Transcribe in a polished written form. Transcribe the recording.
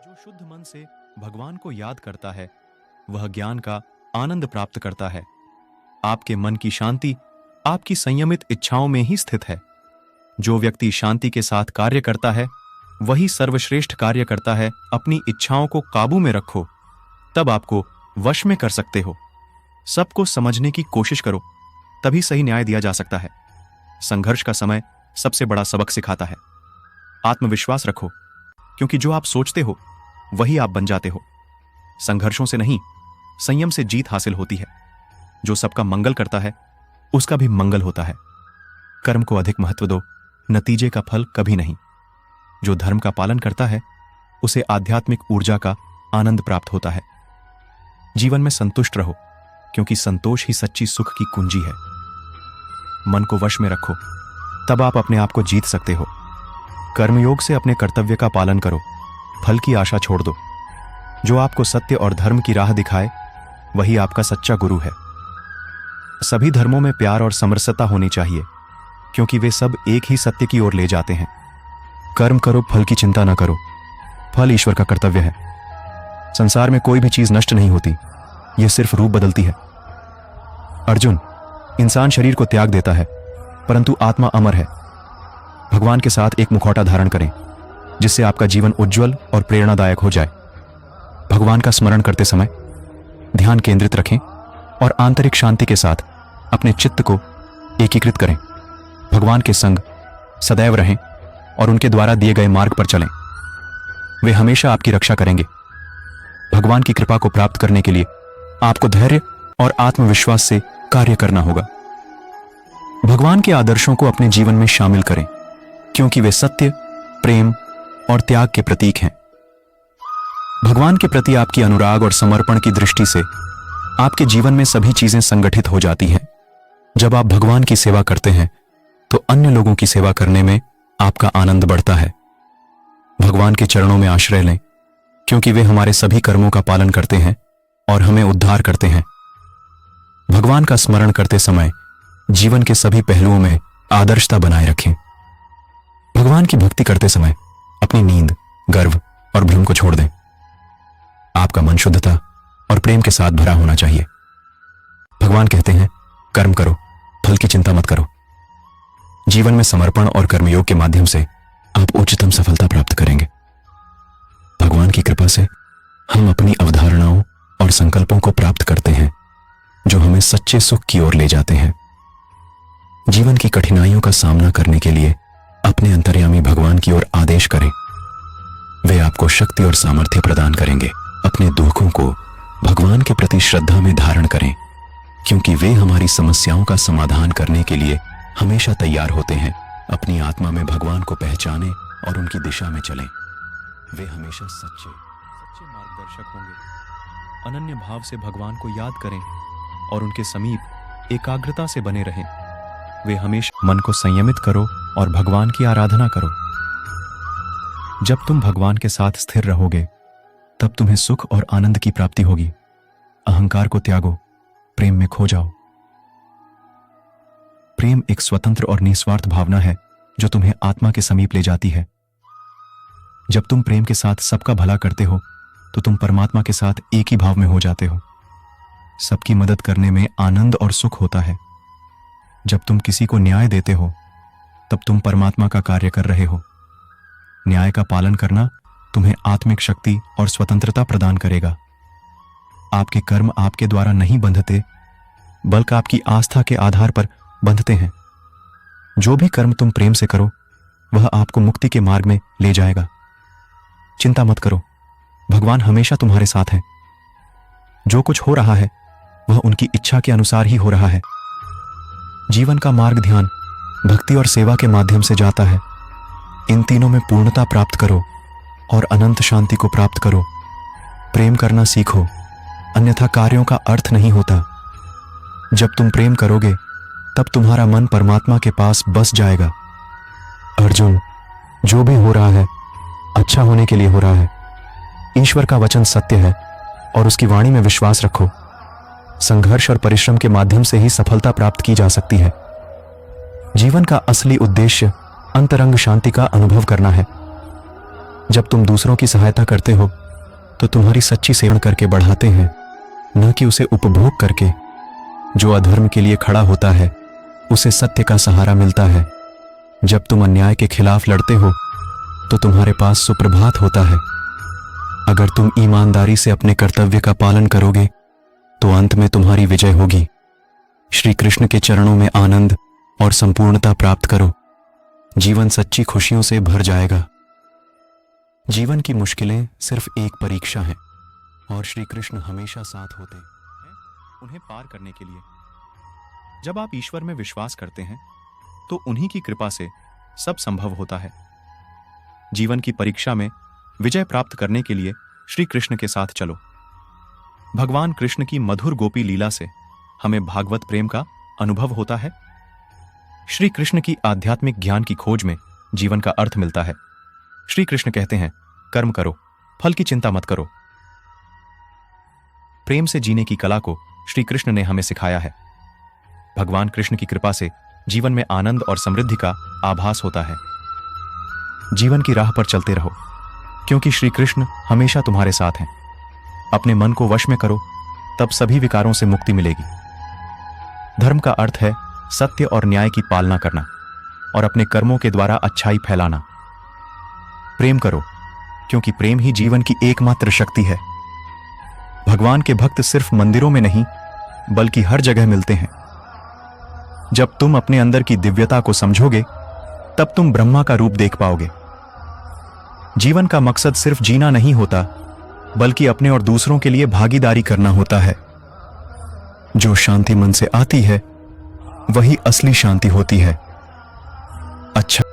जो शुद्ध मन से भगवान को याद करता है वह ज्ञान का आनंद प्राप्त करता है। आपके मन की शांति आपकी संयमित इच्छाओं में ही स्थित है। जो व्यक्ति शांति के साथ कार्य करता है वही सर्वश्रेष्ठ कार्य करता है। अपनी इच्छाओं को काबू में रखो, तब आपको वश में कर सकते हो। सबको समझने की कोशिश करो, तभी सही न्याय दिया जा सकता है। संघर्ष का समय सबसे बड़ा सबक सिखाता है। आत्मविश्वास रखो, क्योंकि जो आप सोचते हो वही आप बन जाते हो। संघर्षों से नहीं, संयम से जीत हासिल होती है। जो सबका मंगल करता है उसका भी मंगल होता है। कर्म को अधिक महत्व दो, नतीजे का फल कभी नहीं। जो धर्म का पालन करता है उसे आध्यात्मिक ऊर्जा का आनंद प्राप्त होता है। जीवन में संतुष्ट रहो, क्योंकि संतोष ही सच्ची सुख की कुंजी है। मन को वश में रखो, तब आप अपने आप को जीत सकते हो। कर्मयोग से अपने कर्तव्य का पालन करो, फल की आशा छोड़ दो। जो आपको सत्य और धर्म की राह दिखाए वही आपका सच्चा गुरु है। सभी धर्मों में प्यार और समरसता होनी चाहिए, क्योंकि वे सब एक ही सत्य की ओर ले जाते हैं। कर्म करो, फल की चिंता न करो। फल ईश्वर का कर्तव्य है। संसार में कोई भी चीज नष्ट नहीं होती, यह सिर्फ रूप बदलती है। अर्जुन, इंसान शरीर को त्याग देता है, परंतु आत्मा अमर है। भगवान के साथ एक मुखौटा धारण करें, जिससे आपका जीवन उज्जवल और प्रेरणादायक हो जाए। भगवान का स्मरण करते समय ध्यान केंद्रित रखें और आंतरिक शांति के साथ अपने चित्त को एकीकृत करें। भगवान के संग सदैव रहें और उनके द्वारा दिए गए मार्ग पर चलें। वे हमेशा आपकी रक्षा करेंगे। भगवान की कृपा को प्राप्त करने के लिए आपको धैर्य और आत्मविश्वास से कार्य करना होगा। भगवान के आदर्शों को अपने जीवन में शामिल करें, क्योंकि वे सत्य, प्रेम और त्याग के प्रतीक हैं। भगवान के प्रति आपकी अनुराग और समर्पण की दृष्टि से आपके जीवन में सभी चीजें संगठित हो जाती हैं। जब आप भगवान की सेवा करते हैं तो अन्य लोगों की सेवा करने में आपका आनंद बढ़ता है। भगवान के चरणों में आश्रय लें, क्योंकि वे हमारे सभी कर्मों का पालन करते हैं और हमें उद्धार करते हैं। भगवान का स्मरण करते समय जीवन के सभी पहलुओं में आदर्शता बनाए रखें। भगवान की भक्ति करते समय अपनी नींद, गर्व और भ्रम को छोड़ दें। आपका मन शुद्धता और प्रेम के साथ भरा होना चाहिए। भगवान कहते हैं, कर्म करो, फल की चिंता मत करो। जीवन में समर्पण और कर्मयोग के माध्यम से आप उच्चतम सफलता प्राप्त करेंगे। भगवान की कृपा से हम अपनी अवधारणाओं और संकल्पों को प्राप्त करते हैं, जो हमें सच्चे सुख की ओर ले जाते हैं। जीवन की कठिनाइयों का सामना करने के लिए अपने अंतर्यामी भगवान की ओर आदेश करें। वे आपको शक्ति और सामर्थ्य प्रदान करेंगे। अपने दुखों को भगवान के प्रति श्रद्धा में धारण करें, क्योंकि वे हमारी समस्याओं का समाधान करने के लिए हमेशा तैयार होते हैं। अपनी आत्मा में भगवान को पहचानें और उनकी दिशा में चलें। वे हमेशा सच्चे मार्गदर्शक होंगे। अनन्य भाव से भगवान को याद करें और उनके समीप एकाग्रता से बने रहें। वे हमेशा मन को संयमित करो और भगवान की आराधना करो। जब तुम भगवान के साथ स्थिर रहोगे तब तुम्हें सुख और आनंद की प्राप्ति होगी। अहंकार को त्यागो, प्रेम में खो जाओ। प्रेम एक स्वतंत्र और निस्वार्थ भावना है जो तुम्हें आत्मा के समीप ले जाती है। जब तुम प्रेम के साथ सबका भला करते हो तो तुम परमात्मा के साथ एक ही भाव में हो जाते हो। सबकी मदद करने में आनंद और सुख होता है। जब तुम किसी को न्याय देते हो तब तुम परमात्मा का कार्य कर रहे हो। न्याय का पालन करना तुम्हें आत्मिक शक्ति और स्वतंत्रता प्रदान करेगा। आपके कर्म आपके द्वारा नहीं बंधते, बल्कि आपकी आस्था के आधार पर बंधते हैं। जो भी कर्म तुम प्रेम से करो वह आपको मुक्ति के मार्ग में ले जाएगा। चिंता मत करो, भगवान हमेशा तुम्हारे साथ हैं। जो कुछ हो रहा है वह उनकी इच्छा के अनुसार ही हो रहा है। जीवन का मार्ग ध्यान, भक्ति और सेवा के माध्यम से जाता है। इन तीनों में पूर्णता प्राप्त करो और अनंत शांति को प्राप्त करो। प्रेम करना सीखो, अन्यथा कार्यों का अर्थ नहीं होता। जब तुम प्रेम करोगे तब तुम्हारा मन परमात्मा के पास बस जाएगा। अर्जुन, जो भी हो रहा है अच्छा होने के लिए हो रहा है। ईश्वर का वचन सत्य है और उसकी वाणी में विश्वास रखो। संघर्ष और परिश्रम के माध्यम से ही सफलता प्राप्त की जा सकती है। जीवन का असली उद्देश्य अंतरंग शांति का अनुभव करना है। जब तुम दूसरों की सहायता करते हो तो तुम्हारी सच्ची सेवा करके बढ़ाते हैं, न कि उसे उपभोग करके। जो अधर्म के लिए खड़ा होता है उसे सत्य का सहारा मिलता है। जब तुम अन्याय के खिलाफ लड़ते हो तो तुम्हारे पास सुप्रभात होता है। अगर तुम ईमानदारी से अपने कर्तव्य का पालन करोगे तो अंत में तुम्हारी विजय होगी। श्री कृष्ण के चरणों में आनंद और संपूर्णता प्राप्त करो। जीवन सच्ची खुशियों से भर जाएगा। जीवन की मुश्किलें सिर्फ एक परीक्षा है और श्री कृष्ण हमेशा साथ होते हैं उन्हें पार करने के लिए। जब आप ईश्वर में विश्वास करते हैं तो उन्हीं की कृपा से सब संभव होता है। जीवन की परीक्षा में विजय प्राप्त करने के लिए श्री कृष्ण के साथ चलो। भगवान कृष्ण की मधुर गोपी लीला से हमें भागवत प्रेम का अनुभव होता है। श्री कृष्ण की आध्यात्मिक ज्ञान की खोज में जीवन का अर्थ मिलता है। श्री कृष्ण कहते हैं, कर्म करो, फल की चिंता मत करो। प्रेम से जीने की कला को श्री कृष्ण ने हमें सिखाया है। भगवान कृष्ण की कृपा से जीवन में आनंद और समृद्धि का आभास होता है। जीवन की राह पर चलते रहो, क्योंकि श्री कृष्ण हमेशा तुम्हारे साथ हैं। अपने मन को वश में करो, तब सभी विकारों से मुक्ति मिलेगी। धर्म का अर्थ है सत्य और न्याय की पालना करना और अपने कर्मों के द्वारा अच्छाई फैलाना। प्रेम करो, क्योंकि प्रेम ही जीवन की एकमात्र शक्ति है। भगवान के भक्त सिर्फ मंदिरों में नहीं बल्कि हर जगह मिलते हैं। जब तुम अपने अंदर की दिव्यता को समझोगे तब तुम ब्रह्मा का रूप देख पाओगे। जीवन का मकसद सिर्फ जीना नहीं होता, बल्कि अपने और दूसरों के लिए भागीदारी करना होता है। जो शांति मन से आती है वही असली शांति होती है। अच्छा।